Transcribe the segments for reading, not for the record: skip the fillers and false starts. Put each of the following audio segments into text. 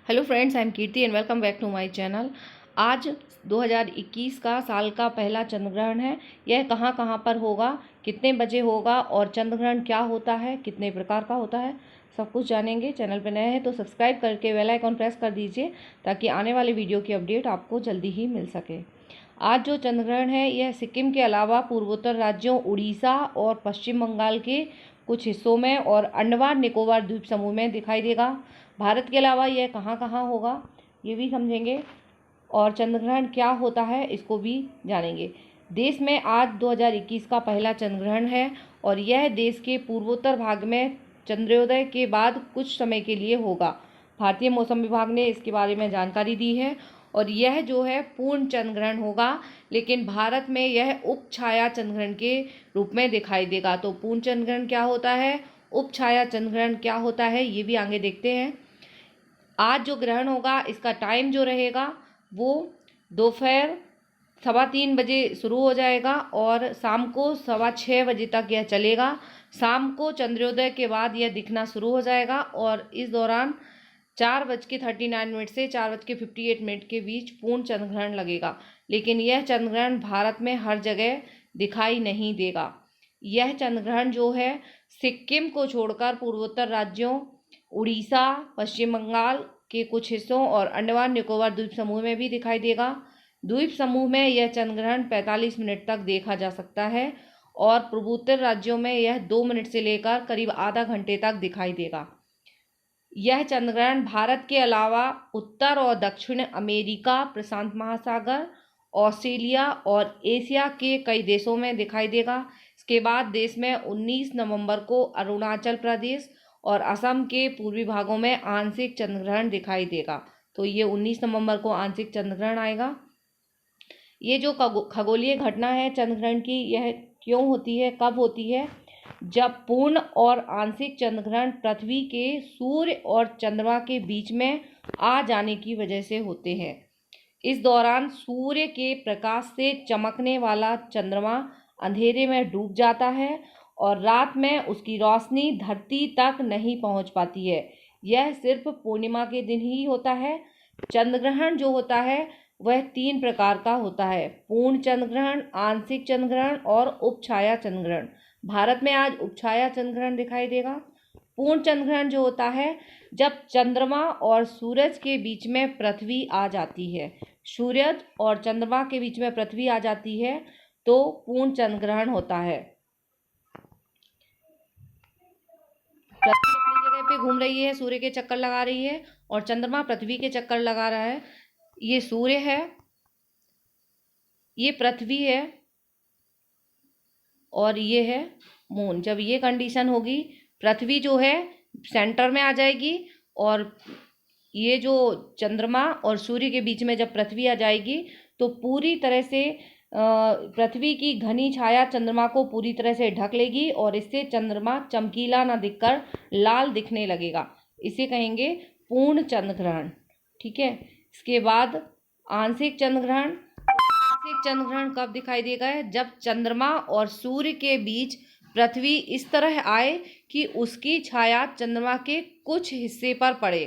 Hello friends, I am Kirti and welcome back to my channel. आज 2021 का साल का पहला चंद्रग्रहण है। यह कहाँ कहाँ पर होगा, कितने बजे होगा और चंद्रग्रहण क्या होता है, कितने प्रकार का होता है, सब कुछ जानेंगे। चैनल पर नए हैं तो सब्सक्राइब करके बेल आइकॉन प्रेस कर दीजिए ताकि आने वाले वीडियो की अपडेट आपको जल्दी ही मिल सके। आज जो चंद्रग्रहण है यह सिक्किम के अलावा पूर्वोत्तर राज्यों उड़ीसा और पश्चिम बंगाल के कुछ हिस्सों में और अंडमान निकोबार द्वीप समूह में दिखाई देगा। भारत के अलावा यह कहाँ कहाँ होगा ये भी समझेंगे और चंद्रग्रहण क्या होता है इसको भी जानेंगे। देश में आज 2021 का पहला चंद्रग्रहण है और यह देश के पूर्वोत्तर भाग में चंद्रोदय के बाद कुछ समय के लिए होगा। भारतीय मौसम विभाग ने इसके बारे में जानकारी दी है और यह जो है पूर्ण चंद्रग्रहण होगा, लेकिन भारत में यह उप छाया चंद्रग्रहण के रूप में दिखाई देगा। तो पूर्ण चंद्रग्रहण क्या होता है, उप छाया चंद्रग्रहण क्या होता है, ये भी आगे देखते हैं। आज जो ग्रहण होगा इसका टाइम जो रहेगा वो दोपहर 3:15 बजे शुरू हो जाएगा और शाम को 6:15 बजे तक यह चलेगा। शाम को चंद्रोदय के बाद यह दिखना शुरू हो जाएगा और इस दौरान 4:39 से 4:58 के बीच पूर्ण चंद्रग्रहण लगेगा। लेकिन यह चंद्रग्रहण भारत में हर जगह दिखाई नहीं देगा। यह चंद्रग्रहण जो है सिक्किम को छोड़कर पूर्वोत्तर राज्यों उड़ीसा, पश्चिम बंगाल के कुछ हिस्सों और अंडमान निकोबार द्वीप समूह में भी दिखाई देगा। द्वीप समूह में यह चंद्रग्रहण 45 मिनट तक देखा जा सकता है और पूर्वोत्तर राज्यों में यह 2 मिनट से लेकर करीब आधा घंटे तक दिखाई देगा। यह चंद्रग्रहण भारत के अलावा उत्तर और दक्षिण अमेरिका, प्रशांत महासागर, ऑस्ट्रेलिया और एशिया के कई देशों में दिखाई देगा। इसके बाद देश में 19 नवंबर को अरुणाचल प्रदेश और असम के पूर्वी भागों में आंशिक चंद्रग्रहण दिखाई देगा। तो ये 19 नवंबर को आंशिक चंद्रग्रहण आएगा। ये जो खगोलीय घटना है चंद्रग्रहण की, यह क्यों होती है, कब होती है? जब पूर्ण और आंशिक चंद्रग्रहण पृथ्वी के सूर्य और चंद्रमा के बीच में आ जाने की वजह से होते हैं। इस दौरान सूर्य के प्रकाश से चमकने वाला चंद्रमा अंधेरे में डूब जाता है और रात में उसकी रोशनी धरती तक नहीं पहुंच पाती है। यह सिर्फ पूर्णिमा के दिन ही होता है। चंद्रग्रहण जो होता है वह 3 प्रकार का होता है: पूर्ण चंद्रग्रहण, आंशिक चंद्रग्रहण और उपछाया चंद्रग्रहण। भारत में आज उपछाया चंद्रग्रहण दिखाई देगा। पूर्ण चंद्रग्रहण जो होता है जब चंद्रमा और सूरज के बीच में पृथ्वी आ जाती है। सूरज और चंद्रमा के बीच में पृथ्वी आ जाती है तो पूर्ण चंद्रग्रहण होता है। पृथ्वी अपनी जगह पे घूम रही है, सूर्य के चक्कर लगा रही है और चंद्रमा पृथ्वी के चक्कर लगा रहा है। ये सूर्य है, ये पृथ्वी है और ये है मून। जब ये कंडीशन होगी, पृथ्वी जो है सेंटर में आ जाएगी और ये जो चंद्रमा और सूर्य के बीच में जब पृथ्वी आ जाएगी तो पूरी तरह से पृथ्वी की घनी छाया चंद्रमा को पूरी तरह से ढक लेगी और इससे चंद्रमा चमकीला ना दिखकर लाल दिखने लगेगा। इसे कहेंगे पूर्ण चंद्रग्रहण। ठीक है। इसके बाद आंशिक चंद्रग्रहण। आंशिक चंद्रग्रहण कब दिखाई देगा? जब चंद्रमा और सूर्य के बीच पृथ्वी इस तरह आए कि उसकी छाया चंद्रमा के कुछ हिस्से पर पड़े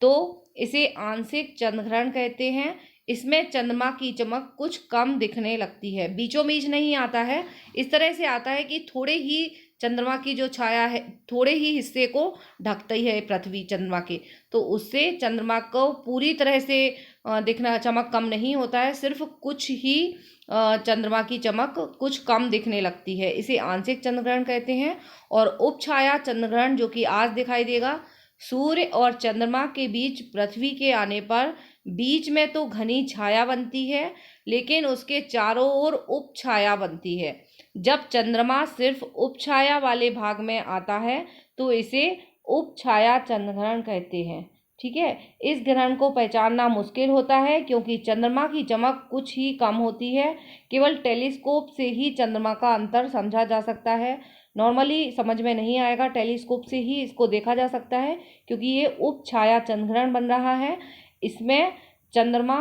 तो इसे आंशिक चंद्रग्रहण कहते हैं। इसमें चंद्रमा की चमक कुछ कम दिखने लगती है, बीचों बीच नहीं आता है। इस तरह से आता है कि थोड़े ही चंद्रमा की जो छाया है थोड़े ही हिस्से को ढकती है पृथ्वी चंद्रमा के, तो उससे चंद्रमा को पूरी तरह से दिखना, चमक कम नहीं होता है, सिर्फ कुछ ही चंद्रमा की चमक कुछ कम दिखने लगती है। इसे आंशिक चंद्रग्रहण कहते हैं। और उपछाया चंद्रग्रहण जो कि आज दिखाई देगा, सूर्य और चंद्रमा के बीच पृथ्वी के आने पर बीच में तो घनी छाया बनती है लेकिन उसके चारों ओर उपछाया बनती है। जब चंद्रमा सिर्फ उपछाया वाले भाग में आता है तो इसे उपछाया चंद्रग्रहण कहते हैं। ठीक है। इस ग्रहण को पहचानना मुश्किल होता है क्योंकि चंद्रमा की चमक कुछ ही कम होती है। केवल टेलीस्कोप से ही चंद्रमा का अंतर समझा जा सकता है। नॉर्मली समझ में नहीं आएगा, टेलीस्कोप से ही इसको देखा जा सकता है क्योंकि ये उपछाया चंद्रग्रहण बन रहा है। इसमें चंद्रमा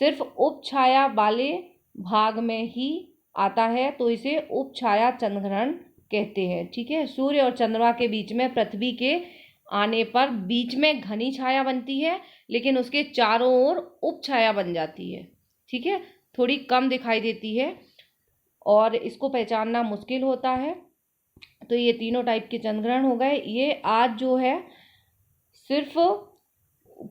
सिर्फ उपछाया वाले भाग में ही आता है तो इसे उपछाया चंद्रग्रहण कहते हैं। ठीक है। सूर्य और चंद्रमा के बीच में पृथ्वी के आने पर बीच में घनी छाया बनती है, लेकिन उसके चारों ओर उप छाया बन जाती है। ठीक है, थोड़ी कम दिखाई देती है और इसको पहचानना मुश्किल होता है। तो ये तीनों टाइप के चंद्रग्रहण हो गए। ये आज जो है सिर्फ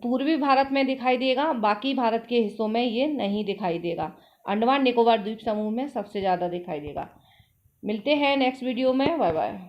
पूर्वी भारत में दिखाई देगा, बाकी भारत के हिस्सों में ये नहीं दिखाई देगा। अंडमान निकोबार द्वीप समूह में सबसे ज़्यादा दिखाई देगा। मिलते हैं नेक्स्ट वीडियो में। Bye bye.